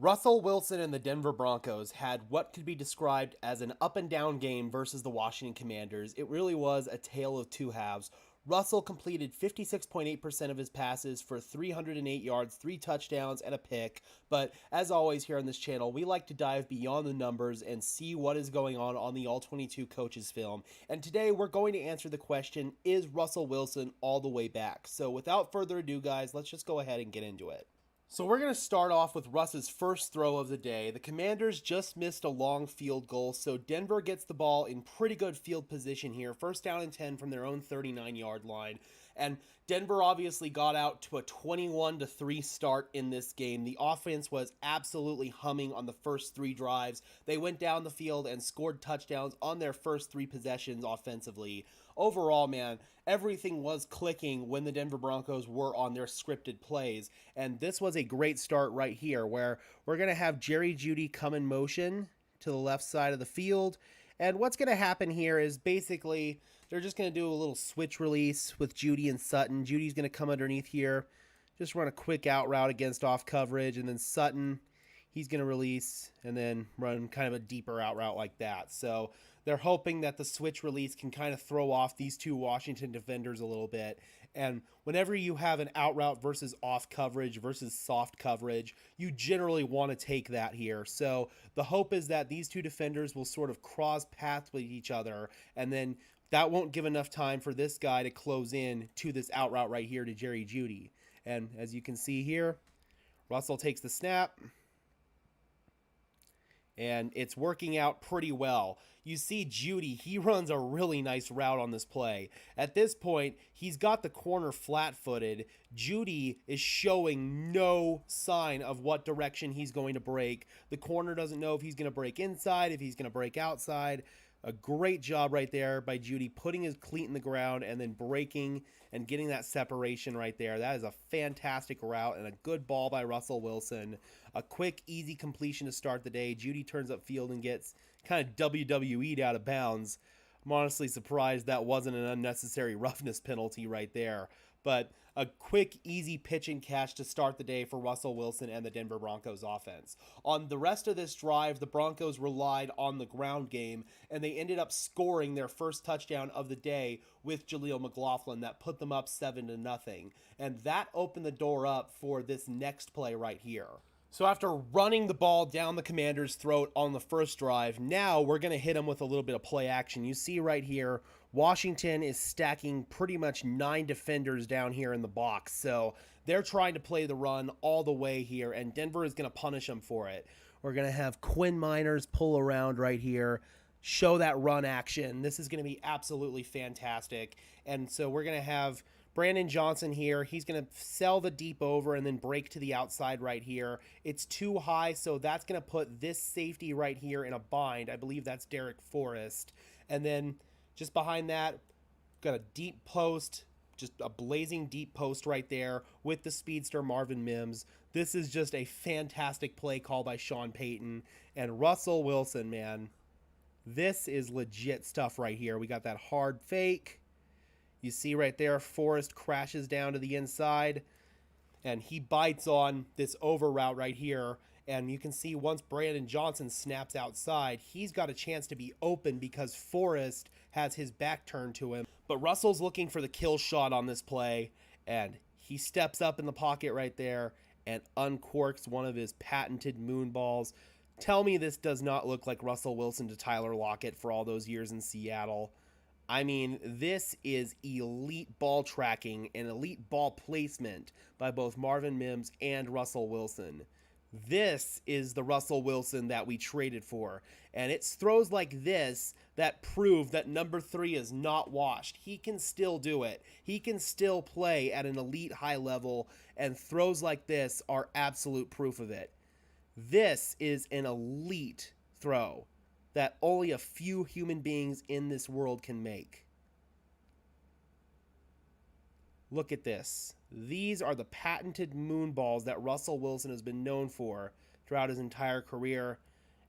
Russell Wilson and the Denver Broncos had what could be described as an up and down game versus the Washington Commanders. It really was a tale of two halves. Russell completed 56.8% of his passes for 308 yards, 3 touchdowns, and a pick. But as always, here on this channel, we like to dive beyond the numbers and see what is going on the All 22 coaches film. And today we're going to answer the question, is Russell Wilson all the way back? So without further ado, guys, let's just go ahead and get into it. So we're going to start off with Russ's first throw of the day. The Commanders just missed a long field goal, so Denver gets the ball in pretty good field position here. First down and 10 from their own 39-yard line. And Denver obviously got out to a 21-3 start in this game. The offense was absolutely humming on the first three drives. They went down the field and scored touchdowns on their first three possessions offensively. Overall, man, everything was clicking when the Denver Broncos were on their scripted plays. And this was a great start right here where we're going to have Jerry Jeudy come in motion to the left side of the field. And what's going to happen here is basically they're just going to do a little switch release with Jeudy and Sutton. Judy's going to come underneath here, just run a quick out route against off coverage, and then Sutton, he's going to release and then run kind of a deeper out route like that. So they're hoping that the switch release can kind of throw off these two Washington defenders a little bit. And whenever you have an out route versus off coverage versus soft coverage, you generally want to take that here. So the hope is that these two defenders will sort of cross paths with each other, and then that won't give enough time for this guy to close in to this out route right here to Jerry Jeudy. And as you can see here, Russell takes the snap, and it's working out pretty well. You see Jeudy, he runs a really nice route on this play. At this point, he's got the corner flat-footed. Jeudy is showing no sign of what direction he's going to break. The corner doesn't know if he's going to break inside, if he's going to break outside. A great job right there by Jeudy, putting his cleat in the ground and then breaking and getting that separation right there. That is a fantastic route and a good ball by Russell Wilson. A quick, easy completion to start the day. Jeudy turns upfield and gets kind of WWE'd out of bounds. I'm honestly surprised that wasn't an unnecessary roughness penalty right there. But a quick, easy pitch and catch to start the day for Russell Wilson and the Denver Broncos offense. On the rest of this drive, the Broncos relied on the ground game, and they ended up scoring their first touchdown of the day with Jaleel McLaughlin that put them up 7-0. And that opened the door up for this next play right here. So after running the ball down the Commanders' throat on the first drive, now we're going to hit them with a little bit of play action. You see right here, Washington is stacking pretty much 9 defenders down here in the box. So they're trying to play the run all the way here, and Denver is going to punish them for it. We're going to have Quinn Miners pull around right here, show that run action. This is going to be absolutely fantastic. And so we're going to have Brandon Johnson here. He's going to sell the deep over and then break to the outside right here. It's too high, so that's going to put this safety right here in a bind. I believe that's Derek Forrest. And then just behind that, got a deep post, just a blazing deep post right there with the speedster Marvin Mims. This is just a fantastic play call by Sean Payton. And Russell Wilson, man, this is legit stuff right here. We got that hard fake. You see right there, Forrest crashes down to the inside, and he bites on this over route right here. And you can see once Brandon Johnson snaps outside, he's got a chance to be open because Forrest has his back turned to him. But Russell's looking for the kill shot on this play, and he steps up in the pocket right there and uncorks one of his patented moon balls. Tell me this does not look like Russell Wilson to Tyler Lockett for all those years in Seattle. I mean, this is elite ball tracking and elite ball placement by both Marvin Mims and Russell Wilson. This is the Russell Wilson that we traded for. And it's throws like this that prove that number 3 is not washed. He can still do it. He can still play at an elite high level, and throws like this are absolute proof of it. This is an elite throw that only a few human beings in this world can make. Look at this. These are the patented moon balls that Russell Wilson has been known for throughout his entire career,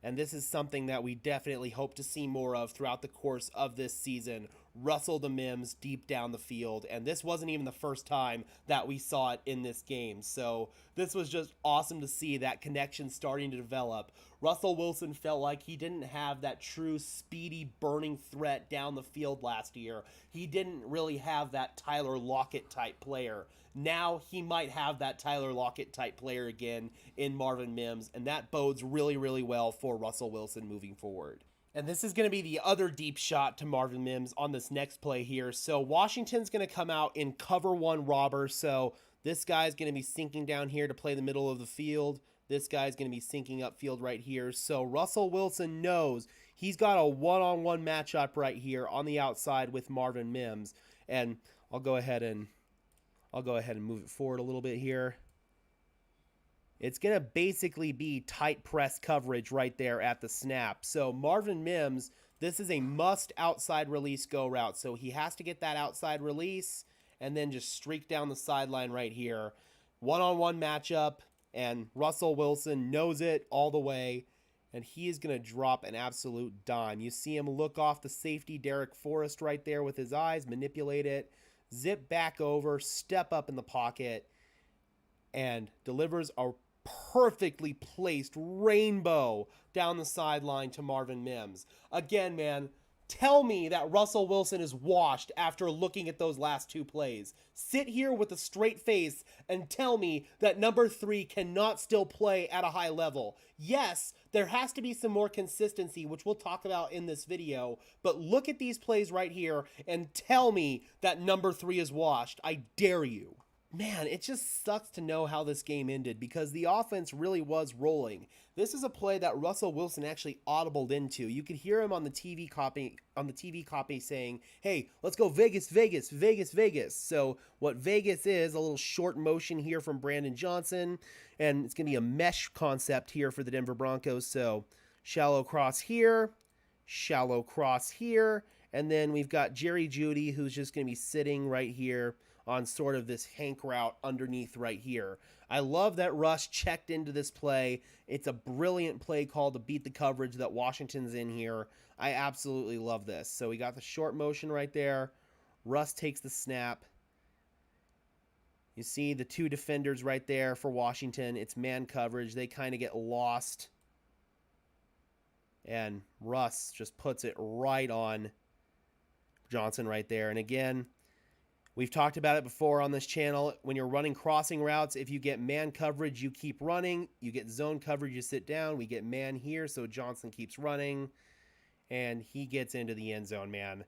and this is something that we definitely hope to see more of throughout the course of this season. Russell to Mims deep down the field. And this wasn't even the first time that we saw it in this game. So this was just awesome to see that connection starting to develop. Russell Wilson felt like he didn't have that true speedy burning threat down the field last year. He didn't really have that Tyler Lockett type player. Now he might have that Tyler Lockett type player again in Marvin Mims, and that bodes really, really well for Russell Wilson moving forward. And this is going to be the other deep shot to Marvin Mims on this next play here. So Washington's going to come out in cover one robber. So this guy's going to be sinking down here to play the middle of the field. This guy's going to be sinking upfield right here. So Russell Wilson knows he's got a one-on-one matchup right here on the outside with Marvin Mims. And I'll go ahead and move it forward a little bit here. It's going to basically be tight press coverage right there at the snap. So Marvin Mims, this is a must outside release go route. So he has to get that outside release and then just streak down the sideline right here. One-on-one matchup, and Russell Wilson knows it all the way, and he is going to drop an absolute dime. You see him look off the safety, Derek Forrest, right there with his eyes, manipulate it, zip back over, step up in the pocket, and delivers a perfectly placed rainbow down the sideline to Marvin Mims. Again, man, tell me that Russell Wilson is washed after looking at those last two plays. Sit here with a straight face and tell me that number 3 cannot still play at a high level. Yes, there has to be some more consistency, which we'll talk about in this video, but look at these plays right here and tell me that number 3 is washed. I dare you. Man, it just sucks to know how this game ended because the offense really was rolling. This is a play that Russell Wilson actually audibled into. You could hear him on the TV copy saying, "Hey, let's go Vegas, Vegas, Vegas, Vegas." So what Vegas is, a little short motion here from Brandon Johnson, and it's going to be a mesh concept here for the Denver Broncos. So shallow cross here, and then we've got Jerry Jeudy, who's just going to be sitting right here on sort of this Hank route underneath right here. I love that Russ checked into this play. It's a brilliant play call to beat the coverage that Washington's in here. I absolutely love this. So we got the short motion right there. Russ takes the snap. You see the two defenders right there for Washington. It's man coverage. They kind of get lost. And Russ just puts it right on Johnson right there. And again, we've talked about it before on this channel. When you're running crossing routes, if you get man coverage, you keep running. You get zone coverage, you sit down. We get man here, so Johnson keeps running. And he gets into the end zone, man.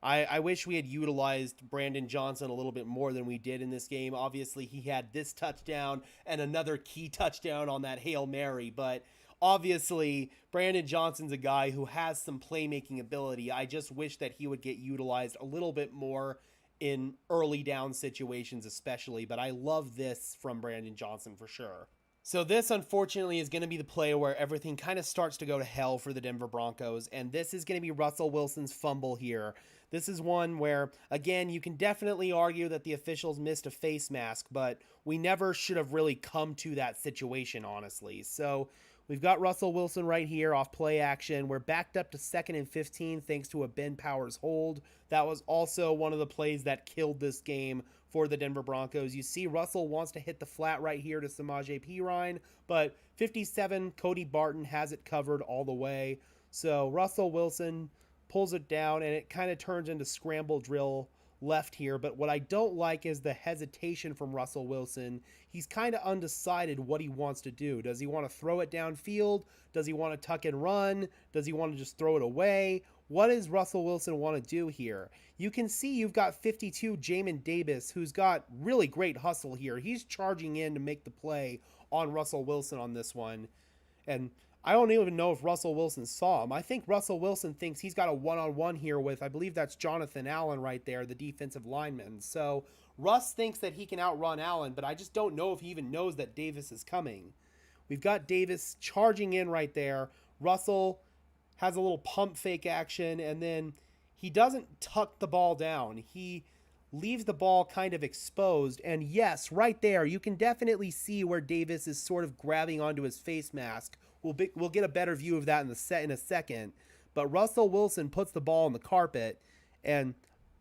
I wish we had utilized Brandon Johnson a little bit more than we did in this game. Obviously, he had this touchdown and another key touchdown on that Hail Mary. But obviously, Brandon Johnson's a guy who has some playmaking ability. I just wish that he would get utilized a little bit more in early down situations especially, but I love this from Brandon Johnson for sure. So this, unfortunately, is going to be the play where everything kind of starts to go to hell for the Denver Broncos, and this is going to be Russell Wilson's fumble here. This is one where, again, you can definitely argue that the officials missed a face mask, but we never should have really come to that situation, honestly. So we've got Russell Wilson right here off play action. We're backed up to 2nd and 15 thanks to a Ben Powers hold. That was also one of the plays that killed this game for the Denver Broncos. You see Russell wants to hit the flat right here to Samaje Perine, but 57 Cody Barton has it covered all the way. So Russell Wilson pulls it down, and it kind of turns into scramble drill left here. But what I don't like is the hesitation from Russell Wilson. He's kind of undecided what he wants to do. Does he want to throw it downfield? Does he want to tuck and run? Does he want to just throw it away? What does Russell Wilson want to do here? You can see you've got 52 Jamin Davis, who's got really great hustle here. He's charging in to make the play on Russell Wilson on this one. And I don't even know if Russell Wilson saw him. I think Russell Wilson thinks he's got a one-on-one here with, I believe that's Jonathan Allen right there, the defensive lineman. So Russ thinks that he can outrun Allen, but I just don't know if he even knows that Davis is coming. We've got Davis charging in right there. Russell has a little pump fake action, and then he doesn't tuck the ball down. He leaves the ball kind of exposed, and yes, right there, you can definitely see where Davis is sort of grabbing onto his face mask. We'll get a better view of that in a second, but Russell Wilson puts the ball on the carpet, and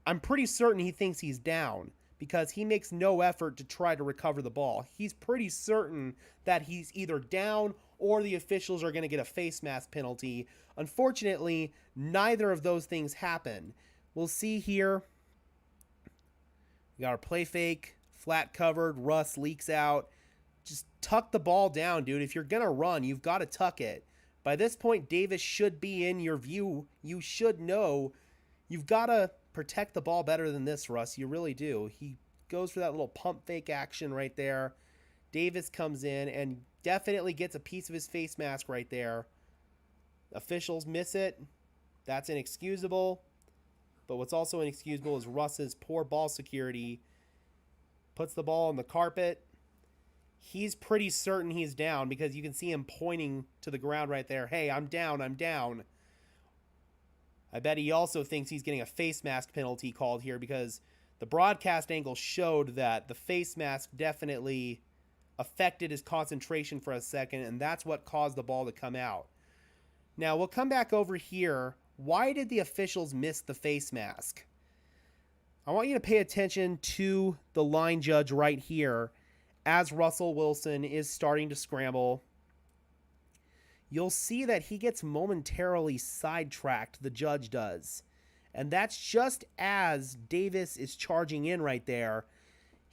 I'm pretty certain he thinks he's down because he makes no effort to try to recover the ball. He's pretty certain that he's either down or the officials are going to get a face mask penalty. Unfortunately, neither of those things happen. We'll see here. We got our play fake, flat covered, Russ leaks out. Just tuck the ball down, dude. If you're going to run, you've got to tuck it. By this point, Davis should be in your view. You should know you've got to protect the ball better than this, Russ. You really do. He goes for that little pump fake action right there. Davis comes in and definitely gets a piece of his face mask right there. Officials miss it. That's inexcusable. But what's also inexcusable is Russ's poor ball security. Puts the ball on the carpet. He's pretty certain he's down because you can see him pointing to the ground right there. Hey, I'm down, I'm down. I bet he also thinks he's getting a face mask penalty called here because the broadcast angle showed that the face mask definitely affected his concentration for a second, and that's what caused the ball to come out. Now, we'll come back over here. Why did the officials miss the face mask? I want you to pay attention to the line judge right here as Russell Wilson is starting to scramble. You'll see that he gets momentarily sidetracked, the judge does. And that's just as Davis is charging in right there.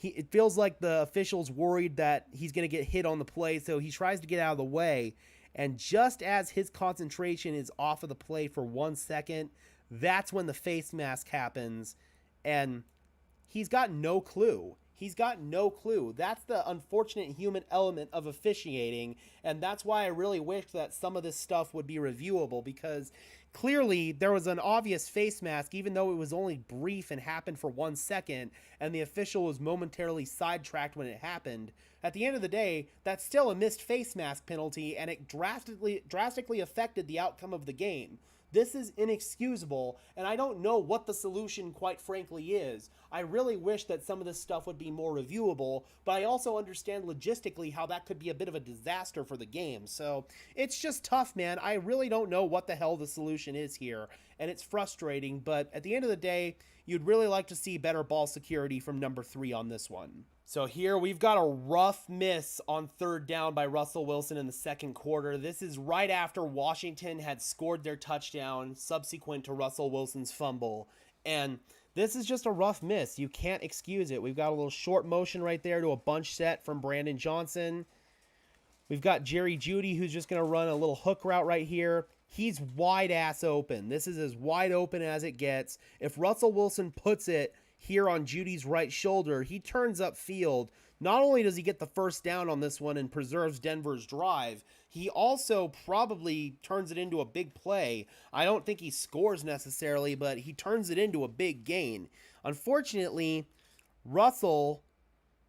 It feels like the official's worried that he's going to get hit on the play, so he tries to get out of the way. And just as his concentration is off of the play for 1 second, that's when the face mask happens. And he's got no clue. He's got no clue. That's the unfortunate human element of officiating, and that's why I really wish that some of this stuff would be reviewable, because clearly there was an obvious face mask, even though it was only brief and happened for 1 second, and the official was momentarily sidetracked when it happened. At the end of the day, that's still a missed face mask penalty, and it drastically affected the outcome of the game. This is inexcusable, and I don't know what the solution, quite frankly, is. I really wish that some of this stuff would be more reviewable, but I also understand logistically how that could be a bit of a disaster for the game. So it's just tough, man. I really don't know what the hell the solution is here, and it's frustrating, but at the end of the day, you'd really like to see better ball security from number 3 on this one. So here we've got a rough miss on 3rd down by Russell Wilson in the second quarter. This is right after Washington had scored their touchdown subsequent to Russell Wilson's fumble. And this is just a rough miss. You can't excuse it. We've got a little short motion right there to a bunch set from Brandon Johnson. We've got Jerry Jeudy, who's just going to run a little hook route right here. He's wide ass open. This is as wide open as it gets. If Russell Wilson puts it here on Judy's right shoulder, he turns upfield. Not only does he get the first down on this one and preserves Denver's drive, he also probably turns it into a big play. I don't think he scores necessarily, but he turns it into a big gain. Unfortunately, Russell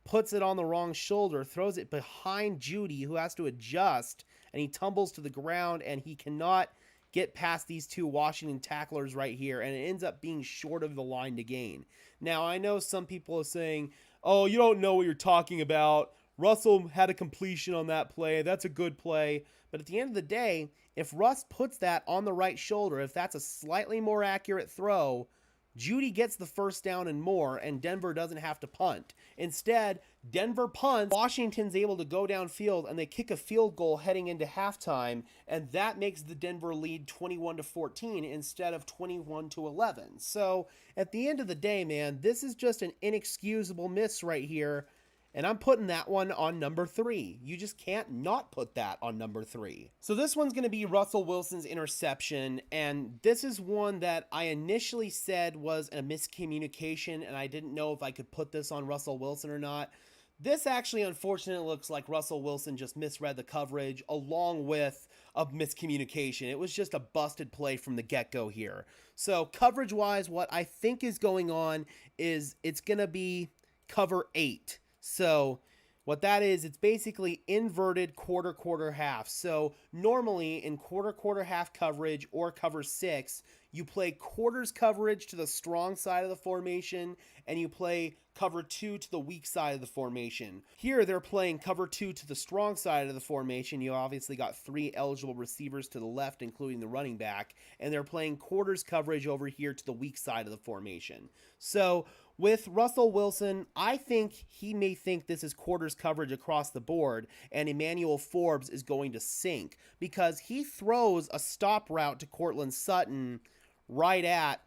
puts it on the wrong shoulder, throws it behind Jeudy, who has to adjust, and he tumbles to the ground, and he cannot get past these two Washington tacklers right here, and it ends up being short of the line to gain. Now, I know some people are saying, oh, you don't know what you're talking about. Russell had a completion on that play. That's a good play. But at the end of the day, if Russ puts that on the right shoulder, if that's a slightly more accurate throw, Jeudy gets the first down and more, and Denver doesn't have to punt. Instead, Denver punts, Washington's able to go downfield, and they kick a field goal heading into halftime, and that makes the Denver lead 21-14 instead of 21-11. So, at the end of the day, man, this is just an inexcusable miss right here, and I'm putting that one on number 3. You just can't not put that on number 3. So this one's going to be Russell Wilson's interception, and this is one that I initially said was a miscommunication, and I didn't know if I could put this on Russell Wilson or not. This actually, unfortunately, looks like Russell Wilson just misread the coverage along with a miscommunication. It was just a busted play from the get-go here. So coverage-wise, what I think is going on is it's going to be cover 8. So What that is, it's basically inverted quarter, quarter, half. So normally in quarter, quarter, half coverage or cover 6, you play quarters coverage to the strong side of the formation and you play cover 2 to the weak side of the formation. Here they're playing cover 2 to the strong side of the formation. You obviously got 3 eligible receivers to the left, including the running back, and they're playing quarters coverage over here to the weak side of the formation. So with Russell Wilson, I think he may think this is quarters coverage across the board, and Emmanuel Forbes is going to sink because he throws a stop route to Cortland Sutton right at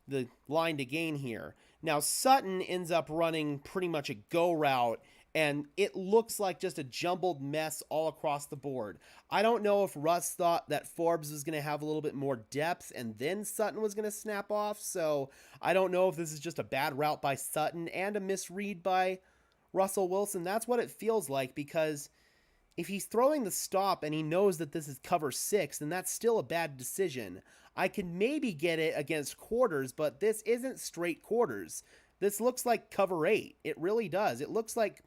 the line to gain here. Now, Sutton ends up running pretty much a go route, and it looks like just a jumbled mess all across the board. I don't know if Russ thought that Forbes was going to have a little bit more depth and then Sutton was going to snap off, so I don't know if this is just a bad route by Sutton and a misread by Russell Wilson. That's what it feels like, because if he's throwing the stop and he knows that this is cover 6, then that's still a bad decision. I can maybe get it against quarters, but this isn't straight quarters. This looks like cover 8. It really does. It looks like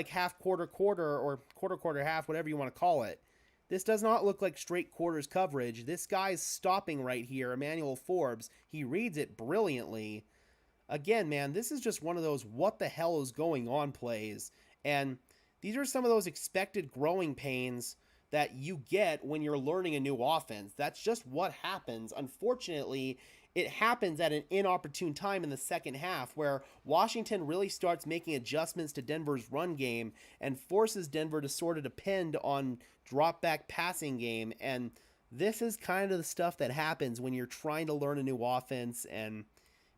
half quarter quarter or quarter quarter half, whatever you want to call it. This does not look like straight quarters coverage. This guy's stopping right here, Emmanuel Forbes. He reads it brilliantly. Again, man, this is just one of those what the hell is going on plays. And these are some of those expected growing pains that you get when you're learning a new offense. That's just what happens. Unfortunately, it happens at an inopportune time in the second half where Washington really starts making adjustments to Denver's run game and forces Denver to sort of depend on drop back passing game. And this is kind of the stuff that happens when you're trying to learn a new offense, and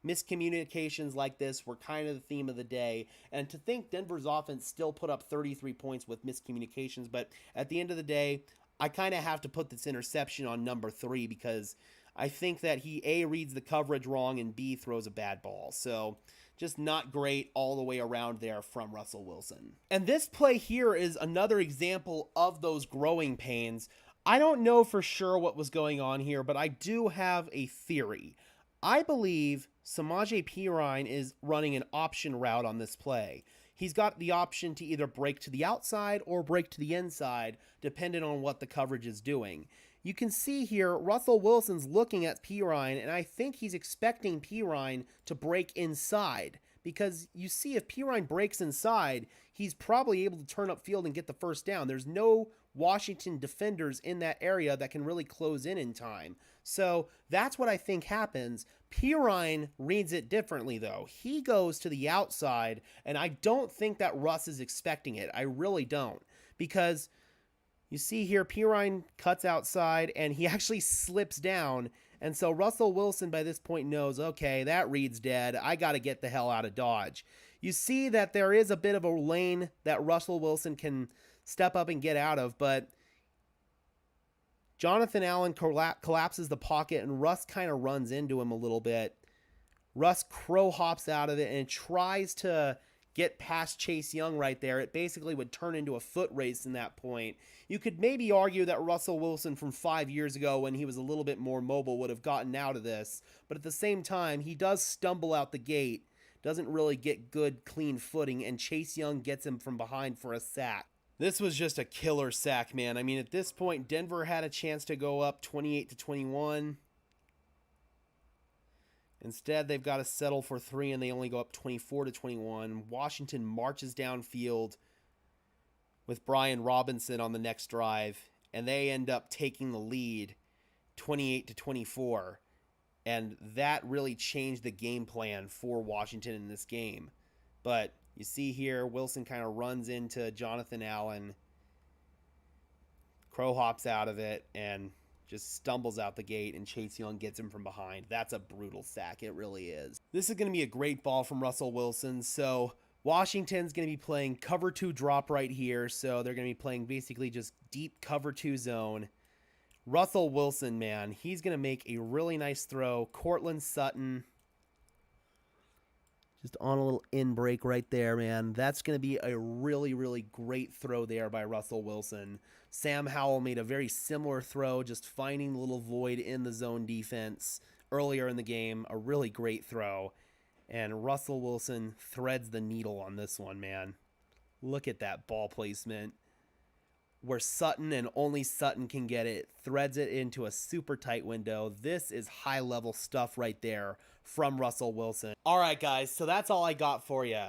miscommunications like this were kind of the theme of the day. And to think Denver's offense still put up 33 points with miscommunications, but at the end of the day, I kind of have to put this interception on number 3 because I think that he A, reads the coverage wrong, and B, throws a bad ball. So just not great all the way around there from Russell Wilson. And this play here is another example of those growing pains. I don't know for sure what was going on here, but I do have a theory. I believe Samaje Perine is running an option route on this play. He's got the option to either break to the outside or break to the inside, depending on what the coverage is doing. You can see here, Russell Wilson's looking at Perine, and I think he's expecting Perine to break inside. Because you see, if Perine breaks inside, he's probably able to turn up field and get the first down. There's no Washington defenders in that area that can really close in time. So that's what I think happens. Perine reads it differently, though. He goes to the outside, and I don't think that Russ is expecting it. I really don't. Because you see here, Perine cuts outside, and he actually slips down. And so Russell Wilson by this point knows, okay, that reads dead. I got to get the hell out of Dodge. You see that there is a bit of a lane that Russell Wilson can step up and get out of, but Jonathan Allen collapses the pocket, and Russ kind of runs into him a little bit. Russ crow hops out of it and tries to get past Chase Young right there. It basically would turn into a foot race in that point. You could maybe argue that Russell Wilson from 5 years ago, when he was a little bit more mobile, would have gotten out of this. But at the same time, he does stumble out the gate, doesn't really get good, clean footing, and Chase Young gets him from behind for a sack. This was just a killer sack, man. I mean, at this point, Denver had a chance to go up 28-21. Instead, they've got to settle for 3, and they only go up 24-21. Washington marches downfield with Brian Robinson on the next drive, and they end up taking the lead 28-24. And that really changed the game plan for Washington in this game. But you see here, Wilson kind of runs into Jonathan Allen. Crow hops out of it and just stumbles out the gate, and Chase Young gets him from behind. That's a brutal sack. It really is. This is going to be a great ball from Russell Wilson. So Washington's going to be playing cover 2 drop right here. So they're going to be playing basically just deep cover 2 zone. Russell Wilson, man, he's going to make a really nice throw. Cortland Sutton just on a little in break right there, man. That's going to be a really, really great throw there by Russell Wilson. Sam Howell made a very similar throw, just finding the little void in the zone defense earlier in the game. A really great throw. And Russell Wilson threads the needle on this one, man. Look at that ball placement where Sutton and only Sutton can get it, threads it into a super tight window. This is high level stuff right there from Russell Wilson. All right, guys, so that's all I got for you.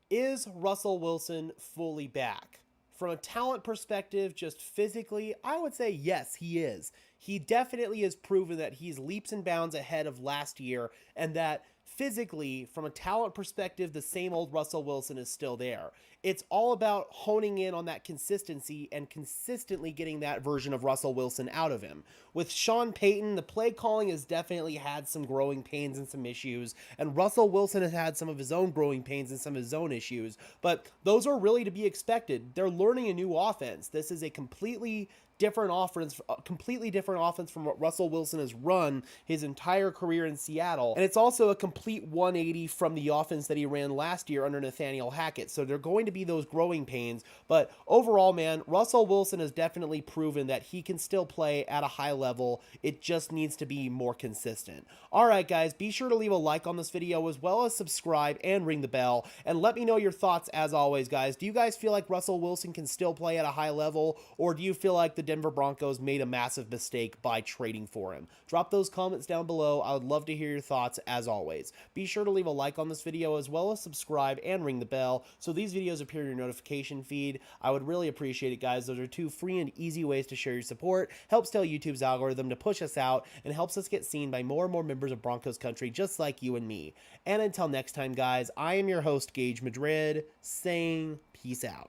Is Russell Wilson fully back? From a talent perspective, just physically, I would say yes, he is. He definitely has proven that he's leaps and bounds ahead of last year, and that physically, from a talent perspective, the same old Russell Wilson is still there. It's all about honing in on that consistency and consistently getting that version of Russell Wilson out of him. With Sean Payton, the play calling has definitely had some growing pains and some issues, and Russell Wilson has had some of his own growing pains and some of his own issues, but those are really to be expected. They're learning a new offense. This is a completely different offense from what Russell Wilson has run his entire career in Seattle. And it's also a complete 180 from the offense that he ran last year under Nathaniel Hackett. So they're going to be those growing pains. But overall, man, Russell Wilson has definitely proven that he can still play at a high level. It just needs to be more consistent. All right, guys, be sure to leave a like on this video as well as subscribe and ring the bell. And let me know your thoughts as always, guys. Do you guys feel like Russell Wilson can still play at a high level, or do you feel like the Denver Broncos made a massive mistake by trading for him? Drop those comments down below. I would love to hear your thoughts as always. Be sure to leave a like on this video as well as subscribe and ring the bell so these videos appear in your notification feed. I would really appreciate it, guys. Those are two free and easy ways to share your support. Helps tell YouTube's algorithm to push us out and helps us get seen by more and more members of Broncos country just like you and me. And until next time, guys, I am your host, Gage Madrid, saying peace out.